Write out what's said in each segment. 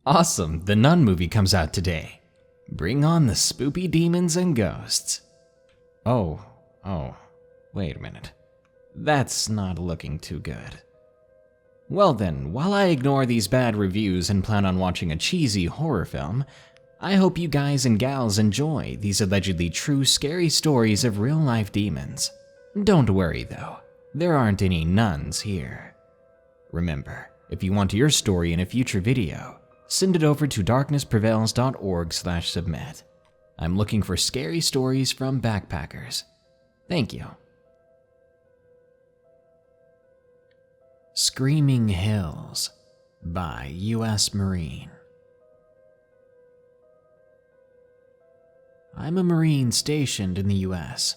Awesome, the Nun movie comes out today. Bring on the spoopy demons and ghosts. Oh, wait a minute. That's not looking too good. Well then, while I ignore these bad reviews and plan on watching a cheesy horror film, I hope you guys and gals enjoy these allegedly true scary stories of real-life demons. Don't worry though, there aren't any nuns here. Remember, if you want your story in a future video, send it over to darknessprevails.org/submit. I'm looking for scary stories from backpackers. Thank you. Screaming Hills by U.S. Marine. I'm a Marine stationed in the U.S.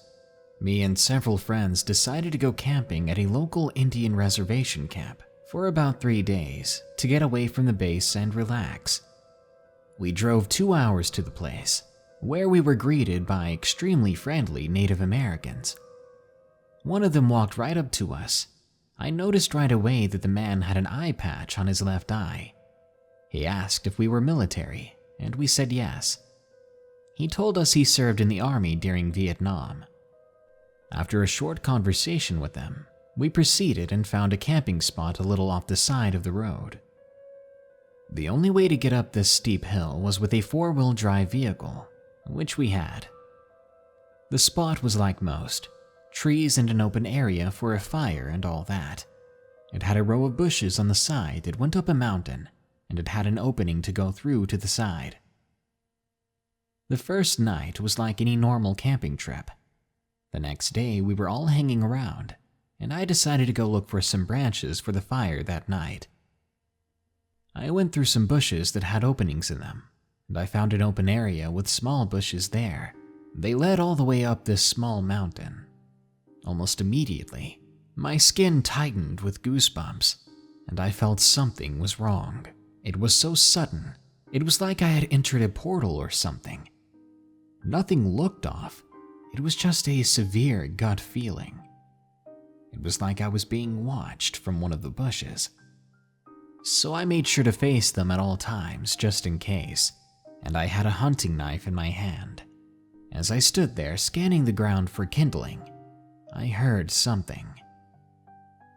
Me and several friends decided to go camping at a local Indian reservation camp for about 3 days to get away from the base and relax. We drove 2 hours to the place, where we were greeted by extremely friendly Native Americans. One of them walked right up to us. I noticed right away that the man had an eye patch on his left eye. He asked if we were military, and we said yes. He told us he served in the army during Vietnam. After a short conversation with them, we proceeded and found a camping spot a little off the side of the road. The only way to get up this steep hill was with a 4-wheel drive vehicle, which we had. The spot was like most, trees and an open area for a fire and all that. It had a row of bushes on the side that went up a mountain, and it had an opening to go through to the side. The first night was like any normal camping trip. The next day we were all hanging around, and I decided to go look for some branches for the fire that night. I went through some bushes that had openings in them, and I found an open area with small bushes there. They led all the way up this small mountain. Almost immediately, my skin tightened with goosebumps, and I felt something was wrong. It was so sudden. It was like I had entered a portal or something. Nothing looked off. It was just a severe gut feeling. It was like I was being watched from one of the bushes. So I made sure to face them at all times, just in case, and I had a hunting knife in my hand. As I stood there scanning the ground for kindling, I heard something.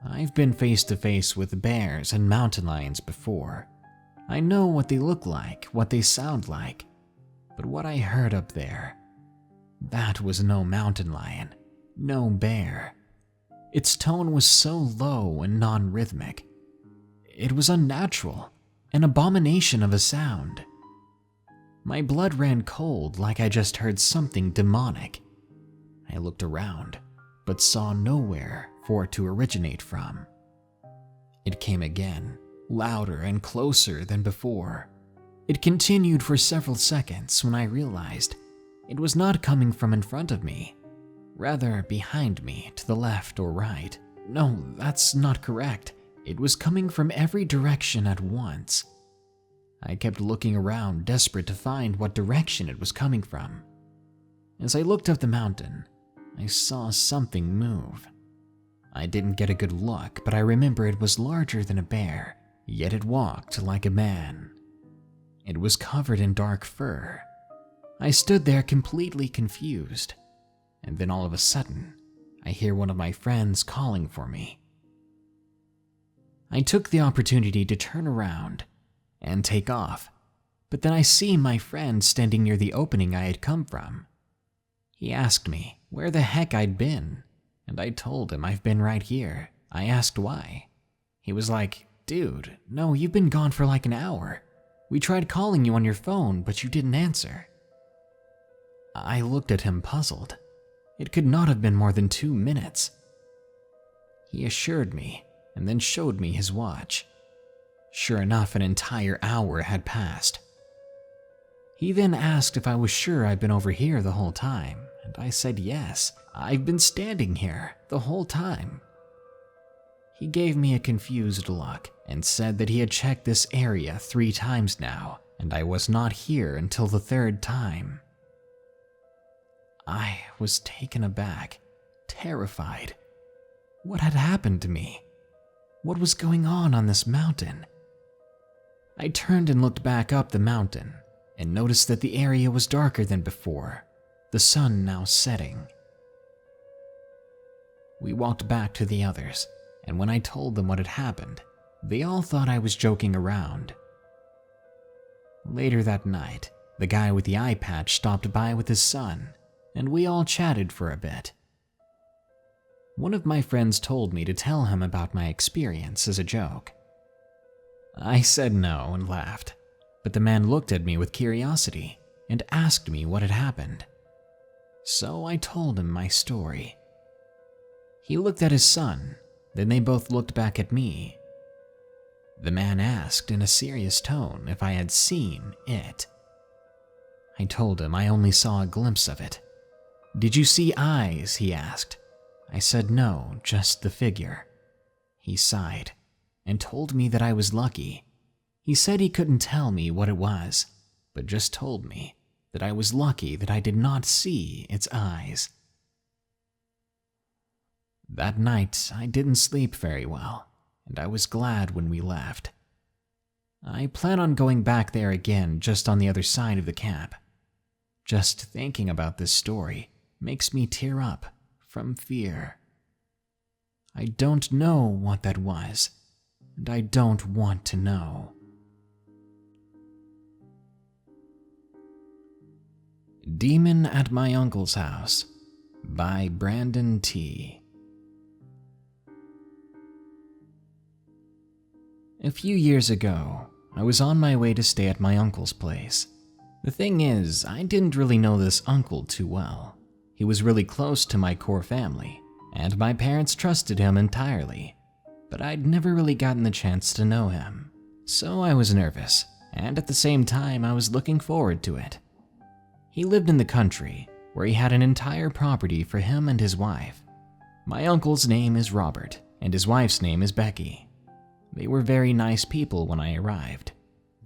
I've been face to face with bears and mountain lions before. I know what they look like, what they sound like, but what I heard up there, that was no mountain lion, no bear. Its tone was so low and non-rhythmic. It was unnatural, an abomination of a sound. My blood ran cold like I just heard something demonic. I looked around, but saw nowhere for it to originate from. It came again, louder and closer than before. It continued for several seconds when I realized it was not coming from in front of me, rather behind me to the left or right. No, that's not correct. It was coming from every direction at once. I kept looking around, desperate to find what direction it was coming from. As I looked up the mountain, I saw something move. I didn't get a good look, but I remember it was larger than a bear, yet it walked like a man. It was covered in dark fur. I stood there completely confused, and then all of a sudden, I hear one of my friends calling for me. I took the opportunity to turn around and take off, but then I see my friend standing near the opening I had come from. He asked me where the heck I'd been, and I told him I've been right here. I asked why. He was like, "Dude, no, you've been gone for like an hour. We tried calling you on your phone, but you didn't answer." I looked at him puzzled. It could not have been more than 2 minutes. He assured me and then showed me his watch. Sure enough, an entire hour had passed. He then asked if I was sure I'd been over here the whole time, and I said yes, I've been standing here the whole time. He gave me a confused look and said that he had checked this area 3 times now, and I was not here until the 3rd time. I was taken aback, terrified. What had happened to me? What was going on this mountain? I turned and looked back up the mountain and noticed that the area was darker than before, the sun now setting. We walked back to the others, and when I told them what had happened, they all thought I was joking around. Later that night, the guy with the eye patch stopped by with his son, and we all chatted for a bit. One of my friends told me to tell him about my experience as a joke. I said no and laughed, but the man looked at me with curiosity and asked me what had happened. So I told him my story. He looked at his son, then they both looked back at me. The man asked in a serious tone if I had seen it. I told him I only saw a glimpse of it. "Did you see eyes?" he asked. I said no, just the figure. He sighed and told me that I was lucky. He said he couldn't tell me what it was, but just told me that I was lucky that I did not see its eyes. That night, I didn't sleep very well, and I was glad when we left. I plan on going back there again just on the other side of the camp. Just thinking about this story makes me tear up from fear. I don't know what that was, and I don't want to know. Demon at My Uncle's House by Brandon T. A few years ago, I was on my way to stay at my uncle's place. The thing is, I didn't really know this uncle too well. He was really close to my core family, and my parents trusted him entirely, but I'd never really gotten the chance to know him. So I was nervous, and at the same time I was looking forward to it. He lived in the country, where he had an entire property for him and his wife. My uncle's name is Robert, and his wife's name is Becky. They were very nice people when I arrived,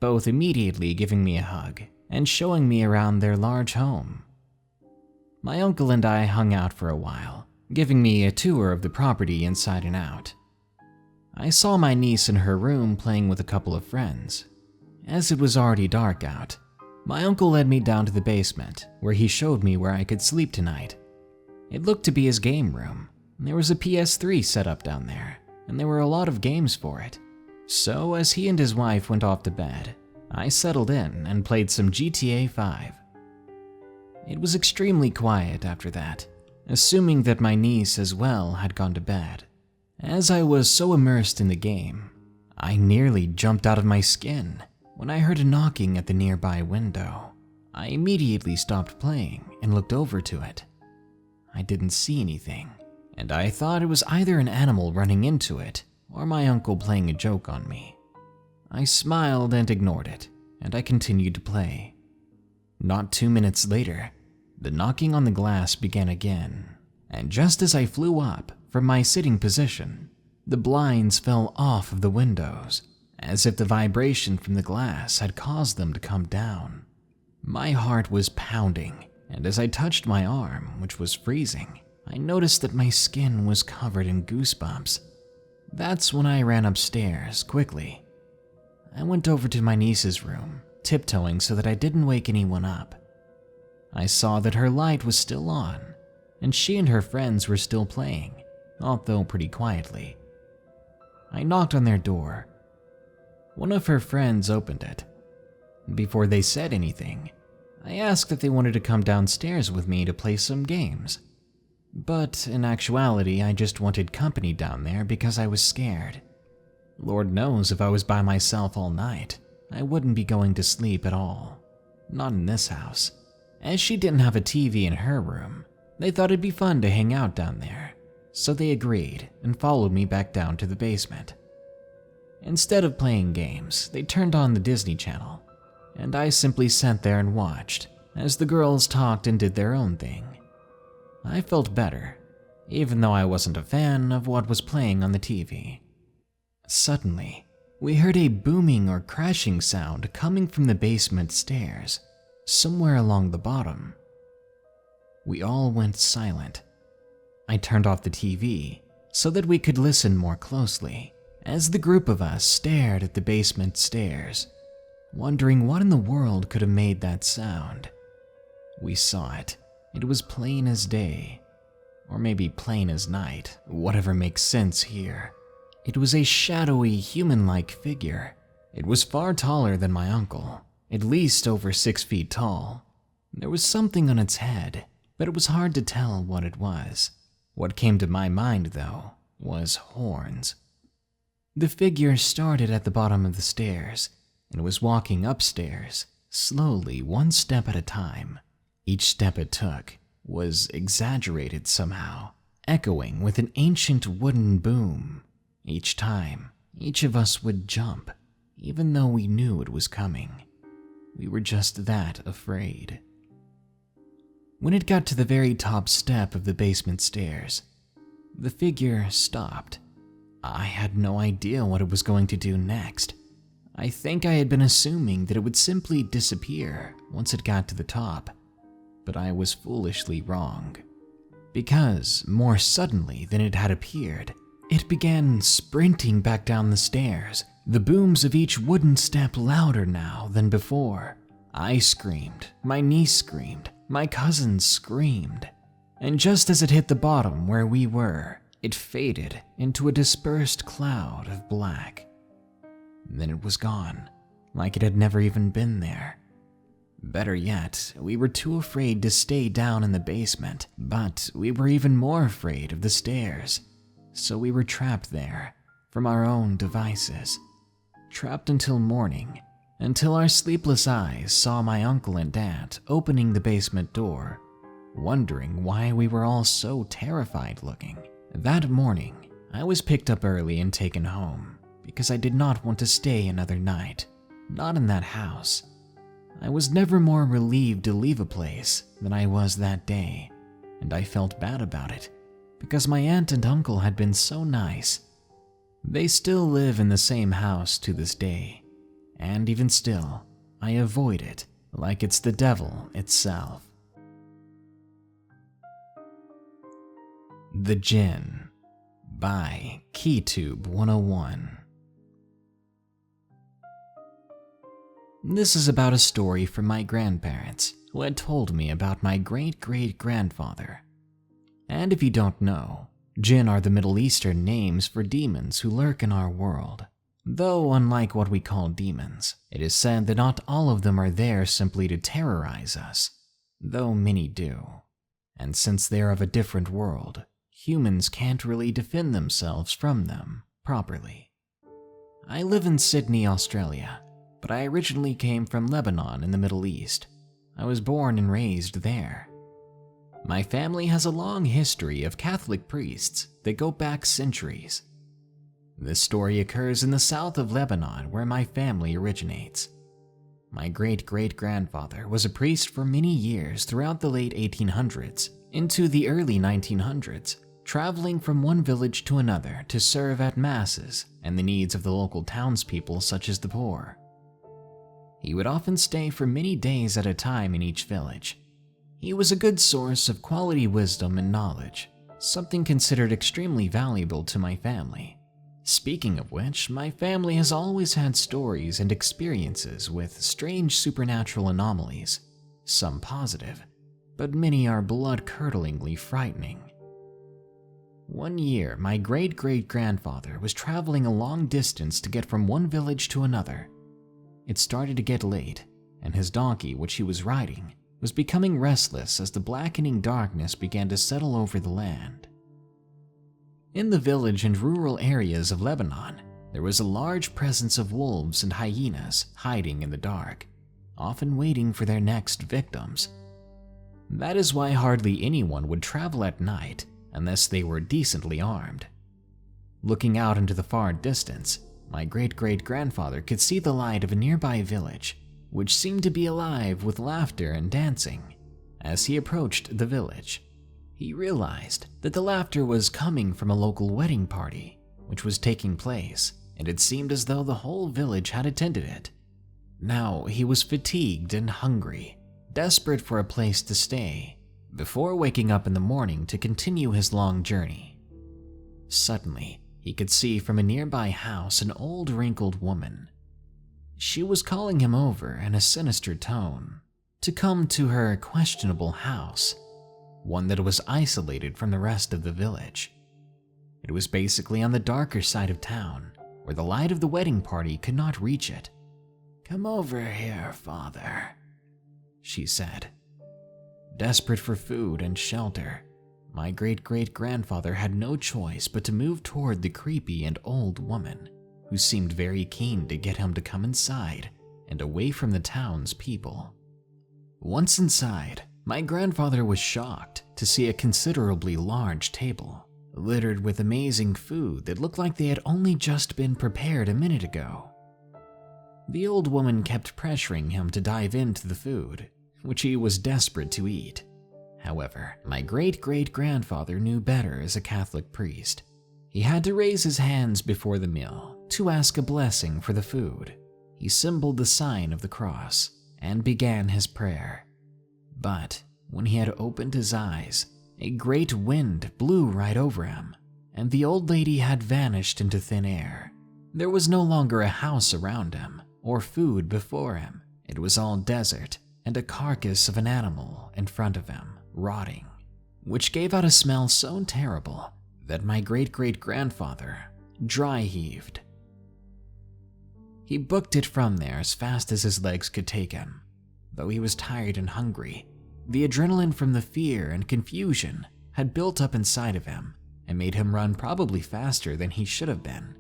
both immediately giving me a hug and showing me around their large home. My uncle and I hung out for a while, giving me a tour of the property inside and out. I saw my niece in her room playing with a couple of friends. As it was already dark out, my uncle led me down to the basement, where he showed me where I could sleep tonight. It looked to be his game room. There was a PS3 set up down there, and there were a lot of games for it. So as he and his wife went off to bed, I settled in and played some GTA 5. It was extremely quiet after that, assuming that my niece as well had gone to bed. As I was so immersed in the game, I nearly jumped out of my skin when I heard a knocking at the nearby window. I immediately stopped playing and looked over to it. I didn't see anything, and I thought it was either an animal running into it or my uncle playing a joke on me. I smiled and ignored it, and I continued to play. Not 2 minutes later, the knocking on the glass began again, and just as I flew up from my sitting position, the blinds fell off of the windows, as if the vibration from the glass had caused them to come down. My heart was pounding, and as I touched my arm, which was freezing, I noticed that my skin was covered in goosebumps. That's when I ran upstairs quickly. I went over to my niece's room, tiptoeing so that I didn't wake anyone up. I saw that her light was still on, and she and her friends were still playing, although pretty quietly. I knocked on their door. One of her friends opened it. Before they said anything, I asked if they wanted to come downstairs with me to play some games. But in actuality, I just wanted company down there because I was scared. Lord knows if I was by myself all night, I wouldn't be going to sleep at all. Not in this house. As she didn't have a TV in her room, they thought it'd be fun to hang out down there. So they agreed and followed me back down to the basement. Instead of playing games, they turned on the Disney Channel, and I simply sat there and watched as the girls talked and did their own thing. I felt better, even though I wasn't a fan of what was playing on the TV. Suddenly, we heard a booming or crashing sound coming from the basement stairs, somewhere along the bottom. We all went silent. I turned off the TV so that we could listen more closely, as the group of us stared at the basement stairs wondering what in the world could have made that sound. We saw it. It was plain as day. Or maybe plain as night, whatever makes sense here. It was a shadowy, human-like figure. It was far taller than my uncle, at least over 6 feet tall. There was something on its head, but it was hard to tell what it was. What came to my mind, though, was horns. The figure started at the bottom of the stairs and was walking upstairs, slowly, one step at a time. Each step it took was exaggerated somehow, echoing with an ancient wooden boom. Each time, each of us would jump, even though we knew it was coming. We were just that afraid. When it got to the very top step of the basement stairs, the figure stopped. I had no idea what it was going to do next. I think I had been assuming that it would simply disappear once it got to the top, but I was foolishly wrong. Because, more suddenly than it had appeared, it began sprinting back down the stairs, the booms of each wooden step louder now than before. I screamed, my niece screamed, my cousins screamed, and just as it hit the bottom where we were, it faded into a dispersed cloud of black. Then it was gone, like it had never even been there. Better yet, we were too afraid to stay down in the basement, but we were even more afraid of the stairs. So we were trapped there, from our own devices. Trapped until morning, until our sleepless eyes saw my uncle and aunt opening the basement door, wondering why we were all so terrified looking. That morning, I was picked up early and taken home, because I did not want to stay another night, not in that house. I was never more relieved to leave a place than I was that day, and I felt bad about it, because my aunt and uncle had been so nice. They still live in the same house to this day, and even still, I avoid it like it's the devil itself. The Jinn by KeyTube 101. This is about a story from my grandparents who had told me about my great-great-grandfather. And if you don't know, Jinn are the Middle Eastern names for demons who lurk in our world. Though unlike what we call demons, it is said that not all of them are there simply to terrorize us, though many do. And since they are of a different world, humans can't really defend themselves from them properly. I live in Sydney, Australia, but I originally came from Lebanon in the Middle East. I was born and raised there. My family has a long history of Catholic priests that go back centuries. This story occurs in the south of Lebanon, where my family originates. My great-great-grandfather was a priest for many years throughout the late 1800s into the early 1900s, traveling from one village to another to serve at masses and the needs of the local townspeople such as the poor. He would often stay for many days at a time in each village. He was a good source of quality wisdom and knowledge, something considered extremely valuable to my family. Speaking of which, my family has always had stories and experiences with strange supernatural anomalies, some positive, but many are blood-curdlingly frightening. One year, my great-great-grandfather was traveling a long distance to get from one village to another. It started to get late, and his donkey, which he was riding, was becoming restless as the blackening darkness began to settle over the land. In the village and rural areas of Lebanon, there was a large presence of wolves and hyenas hiding in the dark, often waiting for their next victims. That is why hardly anyone would travel at night unless they were decently armed. Looking out into the far distance, my great-great-grandfather could see the light of a nearby village, which seemed to be alive with laughter and dancing. As he approached the village, he realized that the laughter was coming from a local wedding party, which was taking place, and it seemed as though the whole village had attended it. Now he was fatigued and hungry, desperate for a place to stay, before waking up in the morning to continue his long journey. Suddenly, he could see from a nearby house an old wrinkled woman. She was calling him over in a sinister tone to come to her questionable house, one that was isolated from the rest of the village. It was basically on the darker side of town, where the light of the wedding party could not reach it. "Come over here, father," she said. Desperate for food and shelter, my great-great-grandfather had no choice but to move toward the creepy and old woman, who seemed very keen to get him to come inside and away from the town's people. Once inside, my grandfather was shocked to see a considerably large table, littered with amazing food that looked like they had only just been prepared a minute ago. The old woman kept pressuring him to dive into the food, which he was desperate to eat. However, my great-great-grandfather knew better as a Catholic priest. He had to raise his hands before the meal to ask a blessing for the food. He symboled the sign of the cross and began his prayer. But when he had opened his eyes, a great wind blew right over him, and the old lady had vanished into thin air. There was no longer a house around him or food before him. It was all desert and a carcass of an animal in front of him, rotting, which gave out a smell so terrible that my great-great-grandfather dry heaved. He booked it from there as fast as his legs could take him. Though he was tired and hungry, the adrenaline from the fear and confusion had built up inside of him and made him run probably faster than he should have been.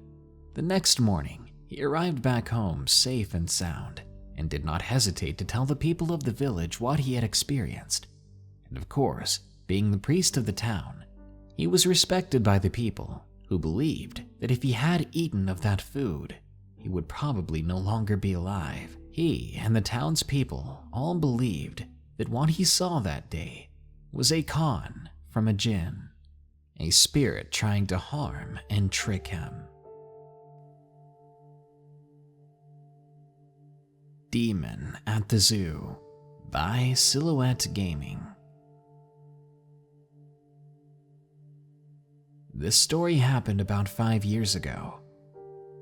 The next morning, he arrived back home safe and sound and did not hesitate to tell the people of the village what he had experienced. And of course, being the priest of the town, he was respected by the people who believed that if he had eaten of that food, he would probably no longer be alive. He and the townspeople all believed that what he saw that day was a con from a jinn, a spirit trying to harm and trick him. Demon at the Zoo by Silhouette Gaming. This story happened about 5 years ago.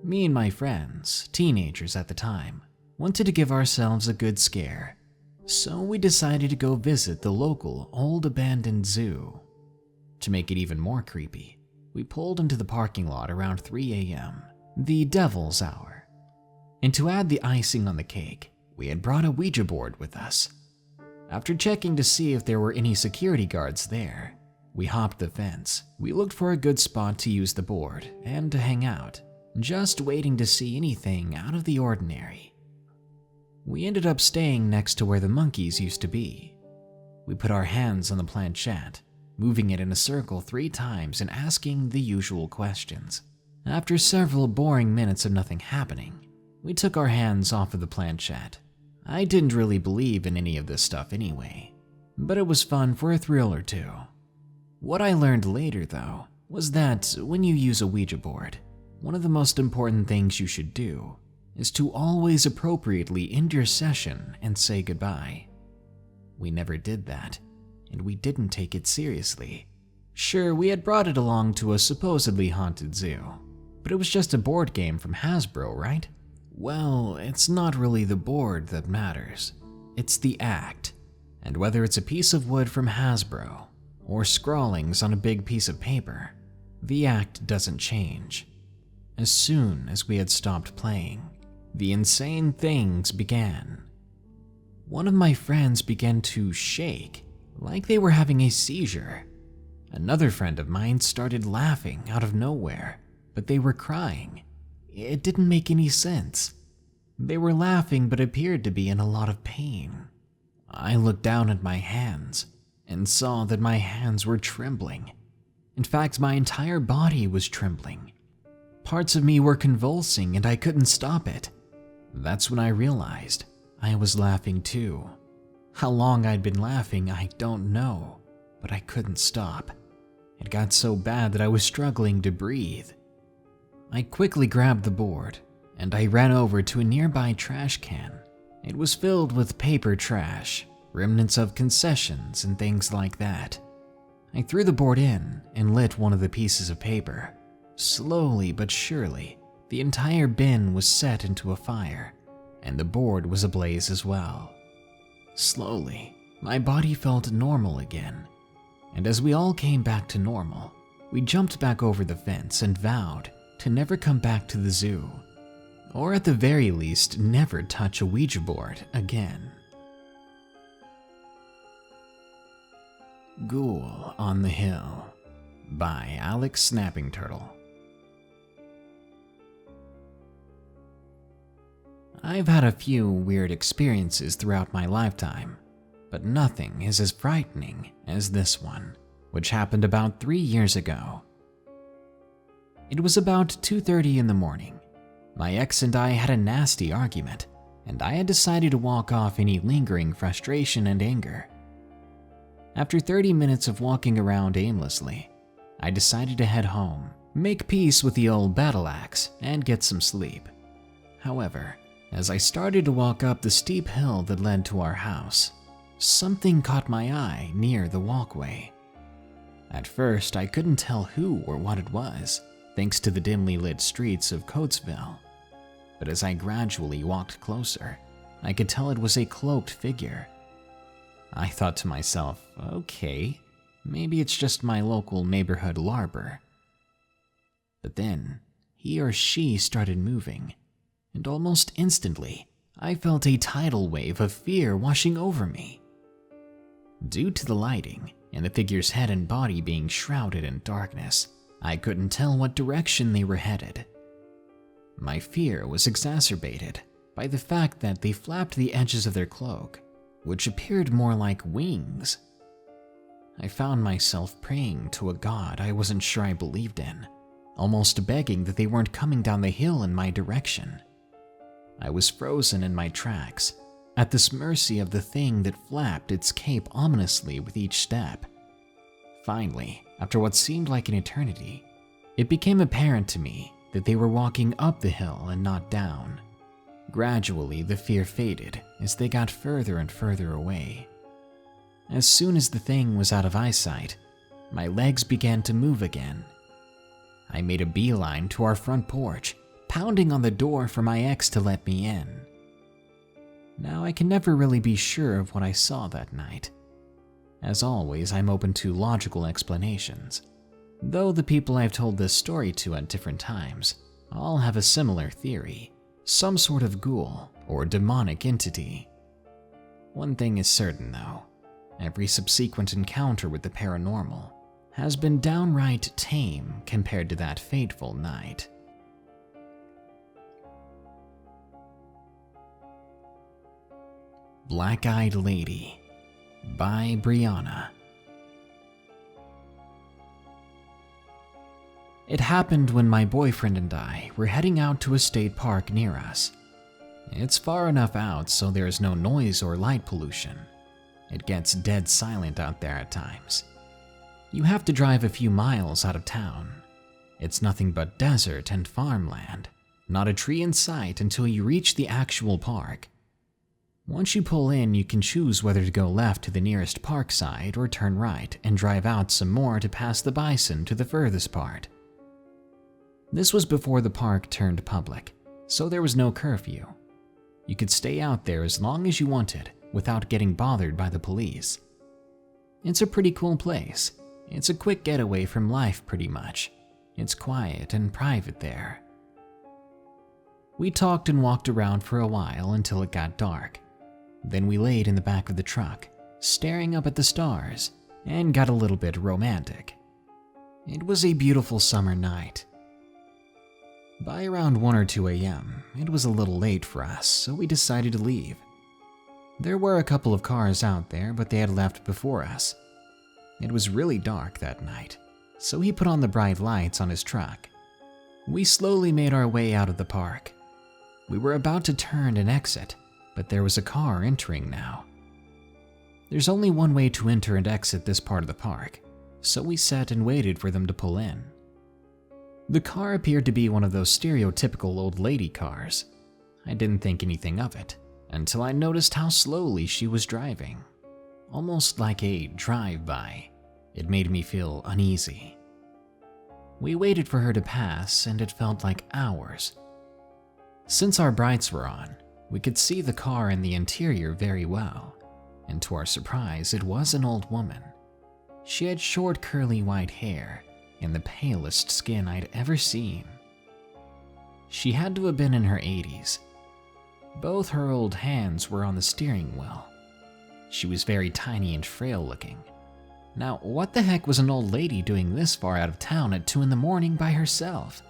Me and my friends, teenagers at the time, wanted to give ourselves a good scare, so we decided to go visit the local old abandoned zoo. To make it even more creepy, we pulled into the parking lot around 3 a.m., the devil's hour. And to add the icing on the cake, we had brought a Ouija board with us. After checking to see if there were any security guards there, we hopped the fence. We looked for a good spot to use the board and to hang out, just waiting to see anything out of the ordinary. We ended up staying next to where the monkeys used to be. We put our hands on the planchette, moving it in a circle 3 times and asking the usual questions. After several boring minutes of nothing happening, we took our hands off of the planchette. I didn't really believe in any of this stuff anyway, but it was fun for a thrill or two. What I learned later, though, was that when you use a Ouija board, one of the most important things you should do is to always appropriately end your session and say goodbye. We never did that, and we didn't take it seriously. Sure, we had brought it along to a supposedly haunted zoo, but it was just a board game from Hasbro, right? Well, it's not really the board that matters. It's the act, and whether it's a piece of wood from Hasbro or scrawlings on a big piece of paper, the act doesn't change. As soon as we had stopped playing, the insane things began. One of my friends began to shake, like they were having a seizure. Another friend of mine started laughing out of nowhere, but they were crying. It didn't make any sense. They were laughing but appeared to be in a lot of pain. I looked down at my hands and saw that my hands were trembling. In fact, my entire body was trembling. Parts of me were convulsing and I couldn't stop it. That's when I realized I was laughing too. How long I'd been laughing, I don't know, but I couldn't stop. It got so bad that I was struggling to breathe. I quickly grabbed the board and I ran over to a nearby trash can. It was filled with paper trash, remnants of concessions and things like that. I threw the board in and lit one of the pieces of paper. Slowly but surely, the entire bin was set into a fire. and the board was ablaze as well. Slowly, my body felt normal again, and as we all came back to normal, we jumped back over the fence and vowed to never come back to the zoo, or at the very least, never touch a Ouija board again. Ghoul on the Hill by Alex Snapping Turtle. I've had a few weird experiences throughout my lifetime, but nothing is as frightening as this one, which happened about 3 years ago. It was about 2:30 in the morning. My ex and I had a nasty argument, and I had decided to walk off any lingering frustration and anger. After 30 minutes of walking around aimlessly, I decided to head home, make peace with the old battle axe, and get some sleep. However, as I started to walk up the steep hill that led to our house, something caught my eye near the walkway. At first, I couldn't tell who or what it was, thanks to the dimly lit streets of Coatesville. But as I gradually walked closer, I could tell it was a cloaked figure. I thought to myself, okay, maybe it's just my local neighborhood larper. But then, he or she started moving, and almost instantly, I felt a tidal wave of fear washing over me. Due to the lighting and the figure's head and body being shrouded in darkness, I couldn't tell what direction they were headed. My fear was exacerbated by the fact that they flapped the edges of their cloak, which appeared more like wings. I found myself praying to a god I wasn't sure I believed in, almost begging that they weren't coming down the hill in my direction. I was frozen in my tracks, at this mercy of the thing that flapped its cape ominously with each step. Finally, after what seemed like an eternity, it became apparent to me that they were walking up the hill and not down. Gradually, the fear faded as they got further and further away. As soon as the thing was out of eyesight, my legs began to move again. I made a beeline to our front porch, pounding on the door for my ex to let me in. Now, I can never really be sure of what I saw that night. As always, I'm open to logical explanations, though the people I've told this story to at different times all have a similar theory, some sort of ghoul or demonic entity. One thing is certain though, every subsequent encounter with the paranormal has been downright tame compared to that fateful night. Black-Eyed Lady by Briana. It happened when my boyfriend and I were heading out to a state park near us. It's far enough out so there is no noise or light pollution. It gets dead silent out there at times. You have to drive a few miles out of town. It's nothing but desert and farmland, not a tree in sight until you reach the actual park. Once you pull in, you can choose whether to go left to the nearest park side or turn right and drive out some more to pass the bison to the furthest part. This was before the park turned public, so there was no curfew. You could stay out there as long as you wanted without getting bothered by the police. It's a pretty cool place. It's a quick getaway from life pretty much. It's quiet and private there. We talked and walked around for a while until it got dark. Then we laid in the back of the truck, staring up at the stars, and got a little bit romantic. It was a beautiful summer night. By around 1 or 2 a.m., it was a little late for us, so we decided to leave. There were a couple of cars out there, but they had left before us. It was really dark that night, so he put on the bright lights on his truck. We slowly made our way out of the park. We were about to turn and exit, but there was a car entering now. There's only one way to enter and exit this part of the park, so we sat and waited for them to pull in. The car appeared to be one of those stereotypical old lady cars. I didn't think anything of it until I noticed how slowly she was driving, almost like a drive-by. It made me feel uneasy. We waited for her to pass, and it felt like hours. Since our brights were on, We could see the car and the interior very well, and to our surprise, it was an old woman. She had short curly white hair and the palest skin I'd ever seen. She had to have been in her 80s. Both her old hands were on the steering wheel. She was very tiny and frail looking. Now, what the heck was an old lady doing this far out of town at 2 a.m. by herself?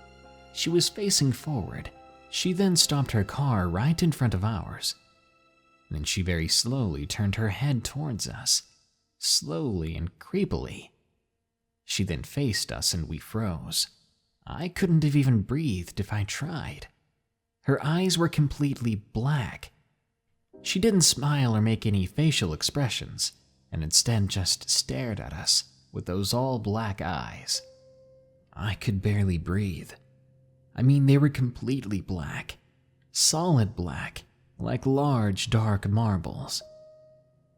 She was facing forward. She then stopped her car right in front of ours. Then she very slowly turned her head towards us, slowly and creepily. She then faced us and we froze. I couldn't have even breathed if I tried. Her eyes were completely black. She didn't smile or make any facial expressions, and instead just stared at us with those all black eyes. I could barely breathe. I mean, they were completely black, solid black, like large dark marbles.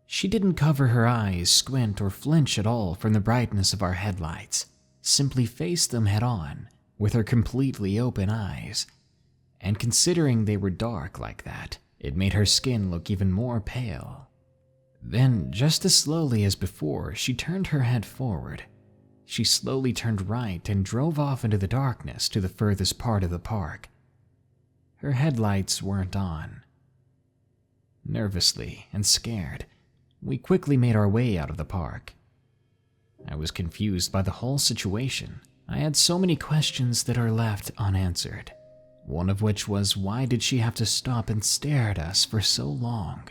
She didn't cover her eyes, squint, or flinch at all from the brightness of our headlights, simply faced them head on with her completely open eyes. And considering they were dark like that, it made her skin look even more pale. Then, just as slowly as before, she turned her head forward. She slowly turned right and drove off into the darkness to the furthest part of the park. Her headlights weren't on. Nervously and scared, we quickly made our way out of the park. I was confused by the whole situation. I had so many questions that are left unanswered. One of which was, why did she have to stop and stare at us for so long?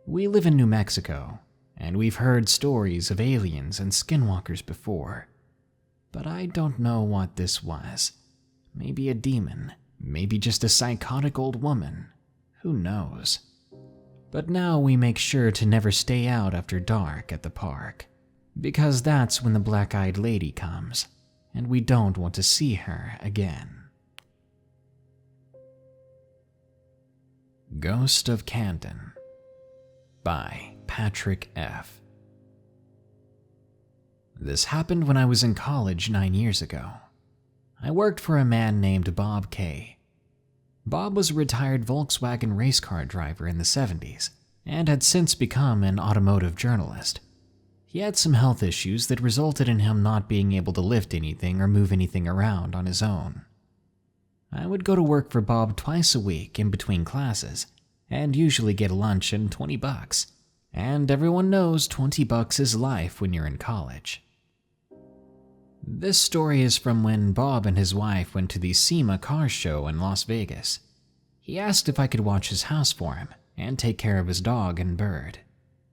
We live in New Mexico, and we've heard stories of aliens and skinwalkers before. But I don't know what this was. Maybe a demon, maybe just a psychotic old woman. Who knows? But now we make sure to never stay out after dark at the park, because that's when the black-eyed lady comes, and we don't want to see her again. Ghost of Canton by Patrick F. This happened when I was in college 9 years ago. I worked for a man named Bob K. Bob was a retired Volkswagen race car driver in the 70s and had since become an automotive journalist. He had some health issues that resulted in him not being able to lift anything or move anything around on his own. I would go to work for Bob twice a week in between classes and usually get lunch and $20. And everyone knows $20 is life when you're in college. This story is from when Bob and his wife went to the SEMA car show in Las Vegas. He asked if I could watch his house for him and take care of his dog and bird.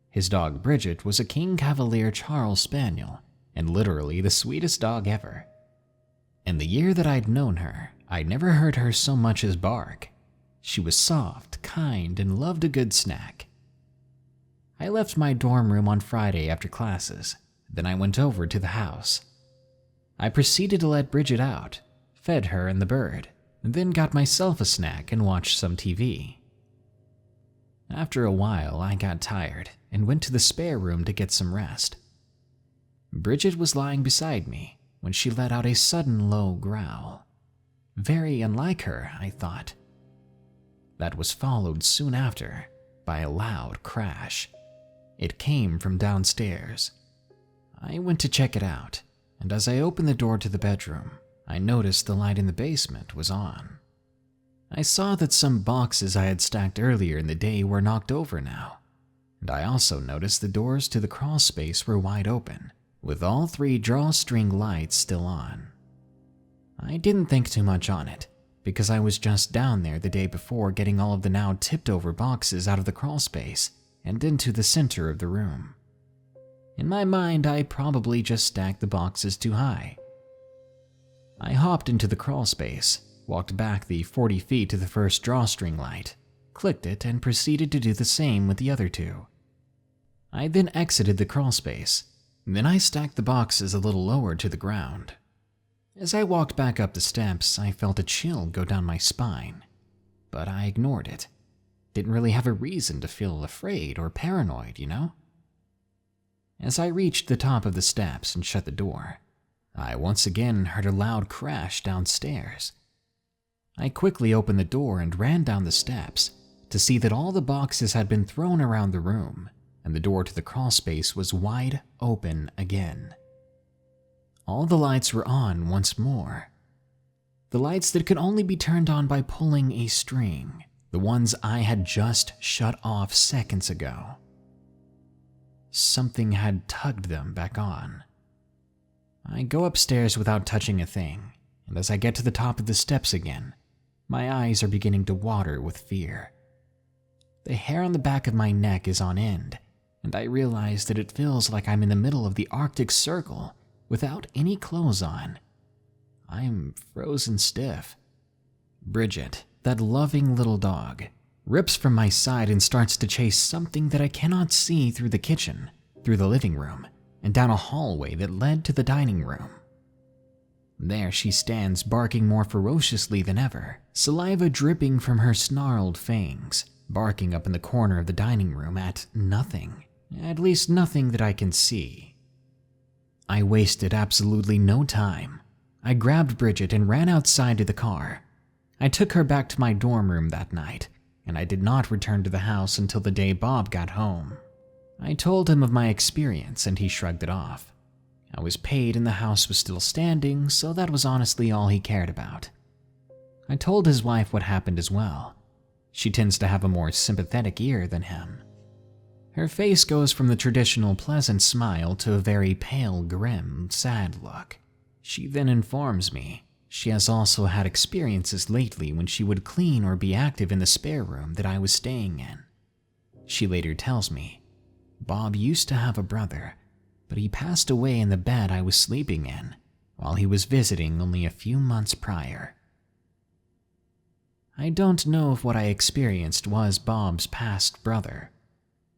His dog Bridget was a King Cavalier Charles Spaniel and literally the sweetest dog ever. In the year that I'd known her, I'd never heard her so much as bark. She was soft, kind, and loved a good snack. I left my dorm room on Friday after classes. Then I went over to the house. I proceeded to let Bridget out, fed her and the bird, and then got myself a snack and watched some TV. After a while, I got tired and went to the spare room to get some rest. Bridget was lying beside me when she let out a sudden low growl. Very unlike her, I thought. That was followed soon after by a loud crash. It came from downstairs. I went to check it out, and as I opened the door to the bedroom, I noticed the light in the basement was on. I saw that some boxes I had stacked earlier in the day were knocked over now, and I also noticed the doors to the crawl space were wide open, with all 3 drawstring lights still on. I didn't think too much on it, because I was just down there the day before getting all of the now tipped over boxes out of the crawl space and into the center of the room. In my mind, I probably just stacked the boxes too high. I hopped into the crawl space, walked back the 40 feet to the first drawstring light, clicked it, and proceeded to do the same with the other 2. I then exited the crawl space. Then I stacked the boxes a little lower to the ground. As I walked back up the steps, I felt a chill go down my spine, but I ignored it. Didn't really have a reason to feel afraid or paranoid, you know? As I reached the top of the steps and shut the door, I once again heard a loud crash downstairs. I quickly opened the door and ran down the steps to see that all the boxes had been thrown around the room, and the door to the crawl space was wide open again. All the lights were on once more. The lights that could only be turned on by pulling a string, the ones I had just shut off seconds ago. Something had tugged them back on. I go upstairs without touching a thing, and as I get to the top of the steps again, my eyes are beginning to water with fear. The hair on the back of my neck is on end, and I realize that it feels like I'm in the middle of the Arctic Circle without any clothes on. I'm frozen stiff. Bridget, that loving little dog, rips from my side and starts to chase something that I cannot see through the kitchen, through the living room, and down a hallway that led to the dining room. There she stands, barking more ferociously than ever, saliva dripping from her snarled fangs, barking up in the corner of the dining room at nothing, at least nothing that I can see. I wasted absolutely no time. I grabbed Bridget and ran outside to the car. I took her back to my dorm room that night, and I did not return to the house until the day Bob got home. I told him of my experience and he shrugged it off. I was paid and the house was still standing, so that was honestly all he cared about. I told his wife what happened as well. She tends to have a more sympathetic ear than him. Her face goes from the traditional pleasant smile to a very pale, grim, sad look. She then informs me she has also had experiences lately when she would clean or be active in the spare room that I was staying in. She later tells me, Bob used to have a brother, but he passed away in the bed I was sleeping in while he was visiting only a few months prior. I don't know if what I experienced was Bob's past brother.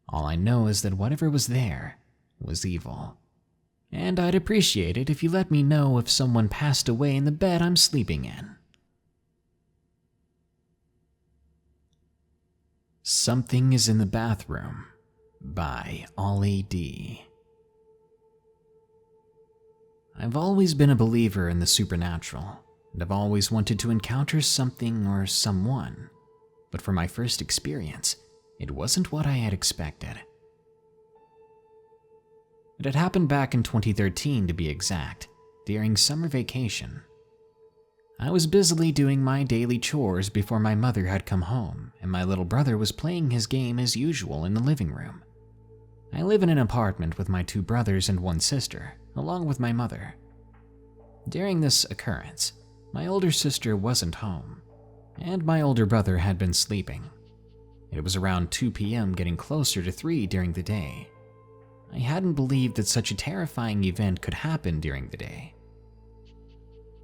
All I know is that whatever was there was evil. And I'd appreciate it if you let me know if someone passed away in the bed I'm sleeping in. Something is in the Bathroom by Ollie D. I've always been a believer in the supernatural, and I've always wanted to encounter something or someone, but for my first experience, it wasn't what I had expected. It had happened back in 2013 to be exact, during summer vacation. I was busily doing my daily chores before my mother had come home, and my little brother was playing his game as usual in the living room. I live in an apartment with my 2 brothers and 1 sister, along with my mother. During this occurrence, my older sister wasn't home, and my older brother had been sleeping. It was around 2 p.m., getting closer to 3 during the day. I hadn't believed that such a terrifying event could happen during the day.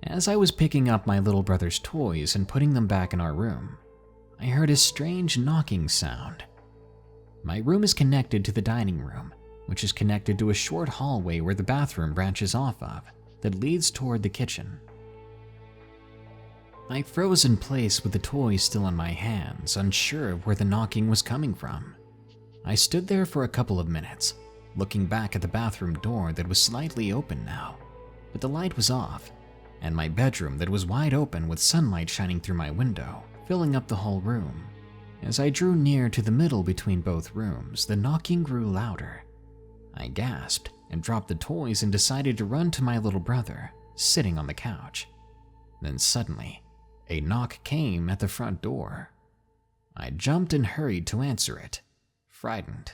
As I was picking up my little brother's toys and putting them back in our room, I heard a strange knocking sound. My room is connected to the dining room, which is connected to a short hallway where the bathroom branches off of, that leads toward the kitchen. I froze in place with the toys still in my hands, unsure of where the knocking was coming from. I stood there for a couple of minutes, looking back at the bathroom door that was slightly open now, but the light was off, and my bedroom that was wide open with sunlight shining through my window, filling up the whole room. As I drew near to the middle between both rooms, the knocking grew louder. I gasped and dropped the toys and decided to run to my little brother, sitting on the couch. Then suddenly, a knock came at the front door. I jumped and hurried to answer it, frightened.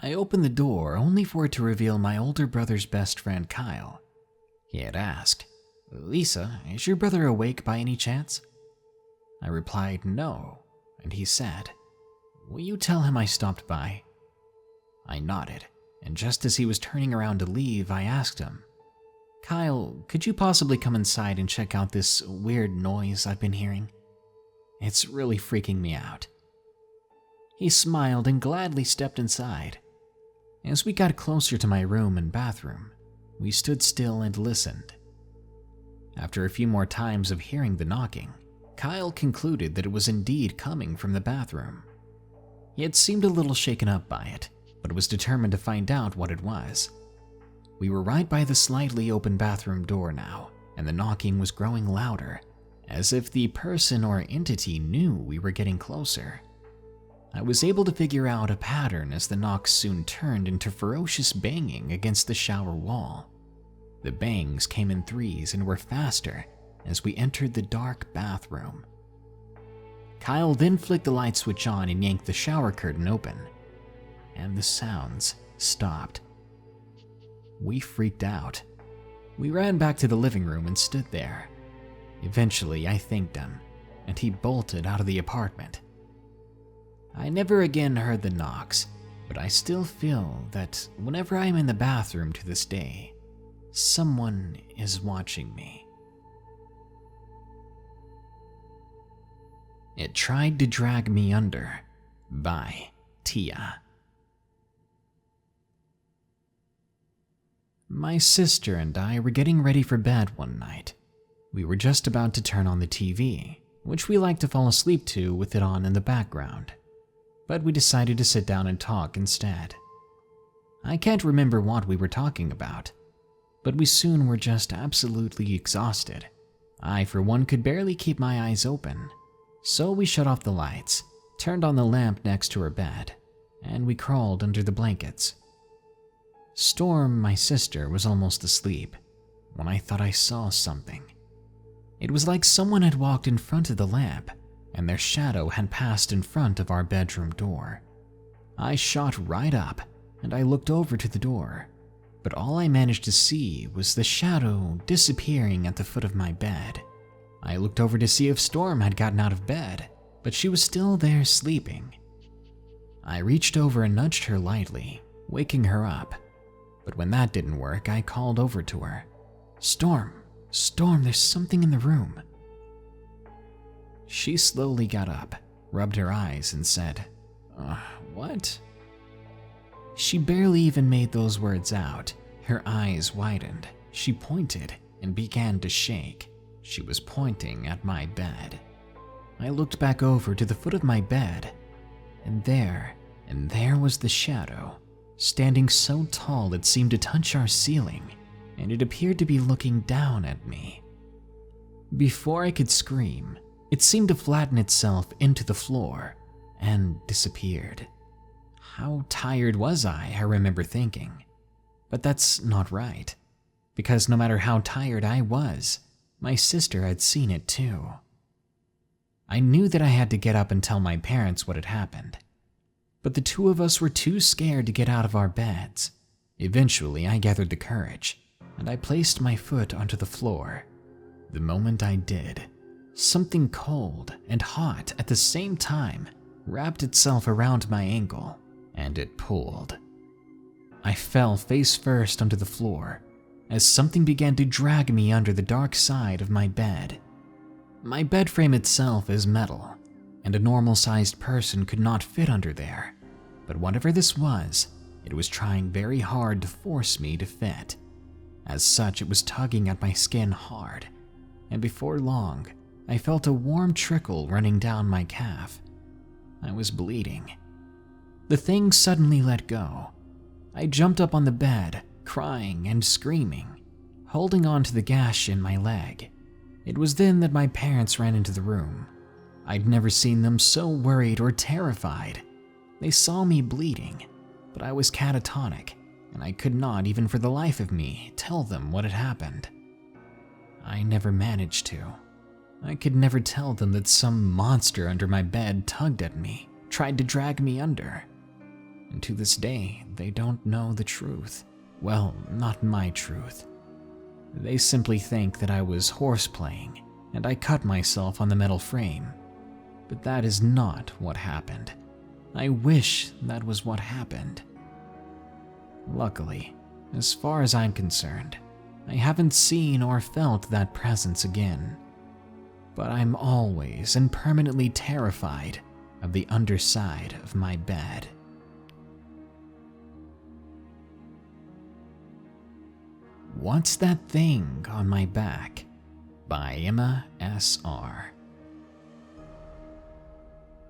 I opened the door only for it to reveal my older brother's best friend, Kyle. He had asked, "Lisa, is your brother awake by any chance?" I replied no, and he said, "Will you tell him I stopped by?" I nodded, and just as he was turning around to leave, I asked him, "Kyle, could you possibly come inside and check out this weird noise I've been hearing? It's really freaking me out." He smiled and gladly stepped inside. As we got closer to my room and bathroom, we stood still and listened. After a few more times of hearing the knocking, Kyle concluded that it was indeed coming from the bathroom. He had seemed a little shaken up by it, but was determined to find out what it was. We were right by the slightly open bathroom door now, and the knocking was growing louder, as if the person or entity knew we were getting closer. I was able to figure out a pattern as the knocks soon turned into ferocious banging against the shower wall. The bangs came in threes and were faster as we entered the dark bathroom. Kyle then flicked the light switch on and yanked the shower curtain open, and the sounds stopped. We freaked out. We ran back to the living room and stood there. Eventually, I thanked him, and he bolted out of the apartment. I never again heard the knocks, but I still feel that whenever I'm in the bathroom to this day, someone is watching me. It Tried to Drag Me Under by Teia. My sister and I were getting ready for bed one night. We were just about to turn on the TV, which we like to fall asleep to with it on in the background. But we decided to sit down and talk instead. I can't remember what we were talking about, but we soon were just absolutely exhausted. I, for one, could barely keep my eyes open. So we shut off the lights, turned on the lamp next to her bed, and we crawled under the blankets. Storm, my sister, was almost asleep when I thought I saw something. It was like someone had walked in front of the lamp, and their shadow had passed in front of our bedroom door. I shot right up, and I looked over to the door, but all I managed to see was the shadow disappearing at the foot of my bed. I looked over to see if Storm had gotten out of bed, but she was still there sleeping. I reached over and nudged her lightly, waking her up, but when that didn't work, I called over to her. Storm, there's something in the room." She slowly got up, rubbed her eyes, and said, "What?" She barely even made those words out. Her eyes widened. She pointed and began to shake. She was pointing at my bed. I looked back over to the foot of my bed, and there was the shadow, standing so tall it seemed to touch our ceiling, and it appeared to be looking down at me. Before I could scream, it seemed to flatten itself into the floor and disappeared. How tired was I remember thinking. But that's not right, because no matter how tired I was, my sister had seen it too. I knew that I had to get up and tell my parents what had happened, but the two of us were too scared to get out of our beds. Eventually, I gathered the courage, and I placed my foot onto the floor. The moment I did, something cold and hot at the same time wrapped itself around my ankle, and it pulled. I fell face first onto the floor as something began to drag me under the dark side of my bed. My bed frame itself is metal, and a normal-sized person could not fit under there, but whatever this was, it was trying very hard to force me to fit. As such, it was tugging at my skin hard, and before long, I felt a warm trickle running down my calf. I was bleeding. The thing suddenly let go. I jumped up on the bed, crying and screaming, holding on to the gash in my leg. It was then that my parents ran into the room. I'd never seen them so worried or terrified. They saw me bleeding, but I was catatonic, and I could not, even for the life of me, tell them what had happened. I never managed to. I could never tell them that some monster under my bed tugged at me, tried to drag me under. And to this day, they don't know the truth. Well, not my truth. They simply think that I was horseplaying, and I cut myself on the metal frame. But that is not what happened. I wish that was what happened. Luckily, as far as I'm concerned, I haven't seen or felt that presence again. But I'm always and permanently terrified of the underside of my bed. What's That Thing on My Back? By Emma S.R.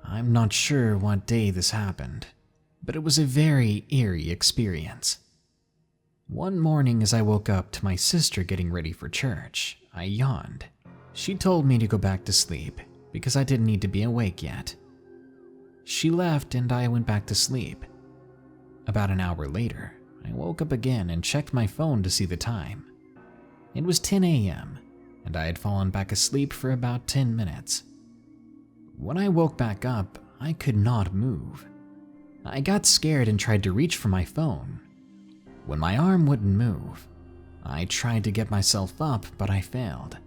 I'm not sure what day this happened, but it was a very eerie experience. One morning as I woke up to my sister getting ready for church, I yawned. She told me to go back to sleep because I didn't need to be awake yet. She left and I went back to sleep. About an hour later, I woke up again and checked my phone to see the time. It was 10 a.m., and I had fallen back asleep for about 10 minutes. When I woke back up, I could not move. I got scared and tried to reach for my phone. When my arm wouldn't move, I tried to get myself up, but I failed.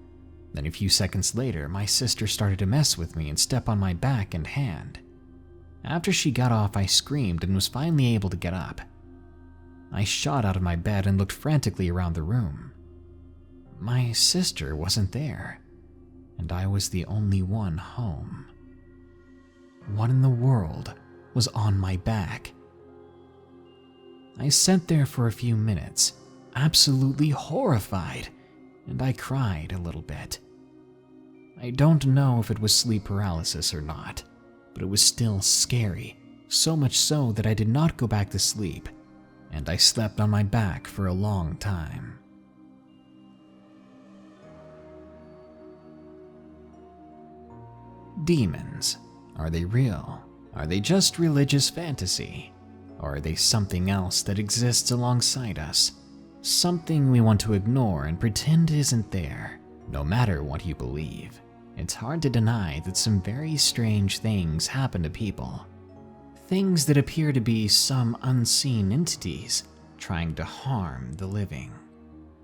Then a few seconds later, my sister started to mess with me and step on my back and hand. After she got off, I screamed and was finally able to get up. I shot out of my bed and looked frantically around the room. My sister wasn't there, and I was the only one home. What in the world was on my back? I sat there for a few minutes, absolutely horrified, and I cried a little bit. I don't know if it was sleep paralysis or not, but it was still scary, so much so that I did not go back to sleep, and I slept on my back for a long time. Demons. Are they real? Are they just religious fantasy? Or are they something else that exists alongside us? Something we want to ignore and pretend isn't there, no matter what you believe. It's hard to deny that some very strange things happen to people. Things that appear to be some unseen entities trying to harm the living.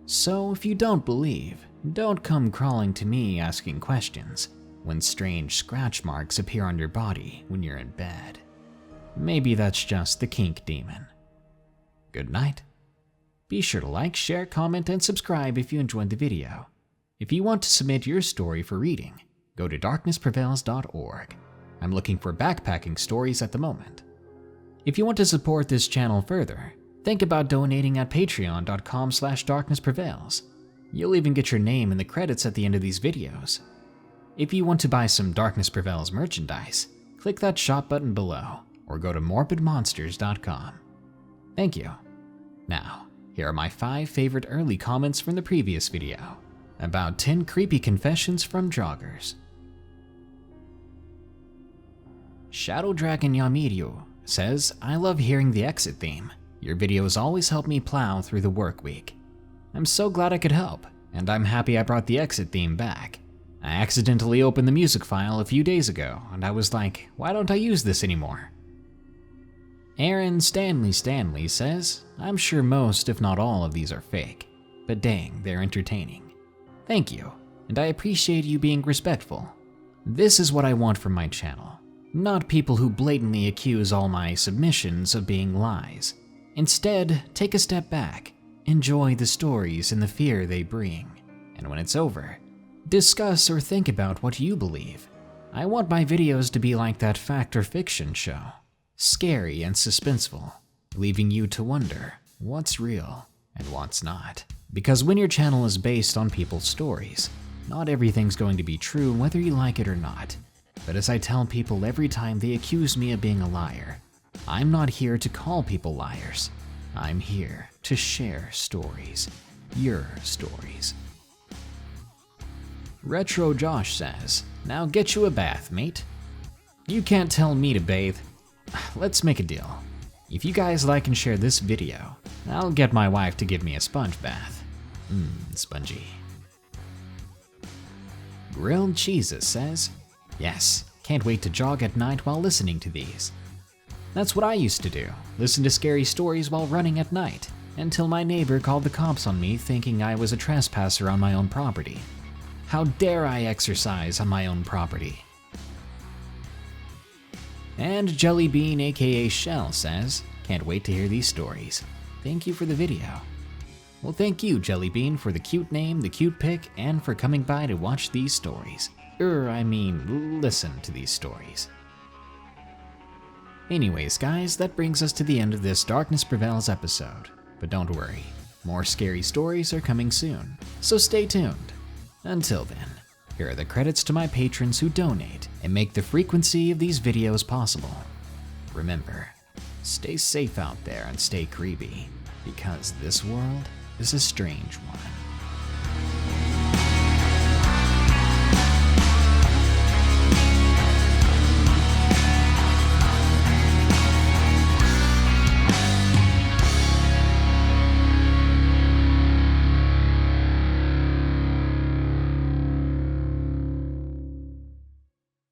So if you don't believe, don't come crawling to me asking questions when strange scratch marks appear on your body when you're in bed. Maybe that's just the kink demon. Good night. Be sure to like, share, comment, and subscribe if you enjoyed the video. If you want to submit your story for reading, go to darknessprevails.org. I'm looking for backpacking stories at the moment. If you want to support this channel further, think about donating at patreon.com/darknessprevails. You'll even get your name in the credits at the end of these videos. If you want to buy some Darkness Prevails merchandise, click that shop button below or go to morbidmonsters.com. Thank you. Now, here are my 5 favorite early comments from the previous video about 10 creepy confessions from joggers. Shadow Dragon Yamiru says, I love hearing the exit theme. Your videos always help me plow through the work week. I'm so glad I could help, and I'm happy I brought the exit theme back. I accidentally opened the music file a few days ago, and I was like, why don't I use this anymore? Aaron Stanley says, I'm sure most, if not all, of these are fake, but dang, they're entertaining. Thank you, and I appreciate you being respectful. This is what I want from my channel, not people who blatantly accuse all my submissions of being lies. Instead, take a step back, enjoy the stories and the fear they bring, and when it's over, discuss or think about what you believe. I want my videos to be like that fact or fiction show, scary and suspenseful, leaving you to wonder what's real and what's not. Because when your channel is based on people's stories, not everything's going to be true whether you like it or not. But as I tell people every time they accuse me of being a liar, I'm not here to call people liars. I'm here to share stories, your stories. Retro Josh says, now get you a bath, mate. You can't tell me to bathe. Let's make a deal. If you guys like and share this video, I'll get my wife to give me a sponge bath. Spongy. Grilled Cheeses says, yes, can't wait to jog at night while listening to these. That's what I used to do, listen to scary stories while running at night, until my neighbor called the cops on me thinking I was a trespasser on my own property. How dare I exercise on my own property? And Jellybean aka Shell says, can't wait to hear these stories. Thank you for the video. Well, thank you, Jellybean, for the cute name, the cute pic, and for coming by to watch these stories. Listen to these stories. Anyways, guys, that brings us to the end of this Darkness Prevails episode. But don't worry, more scary stories are coming soon, so stay tuned. Until then, here are the credits to my patrons who donate and make the frequency of these videos possible. Remember, stay safe out there and stay creepy, because this world is a strange one.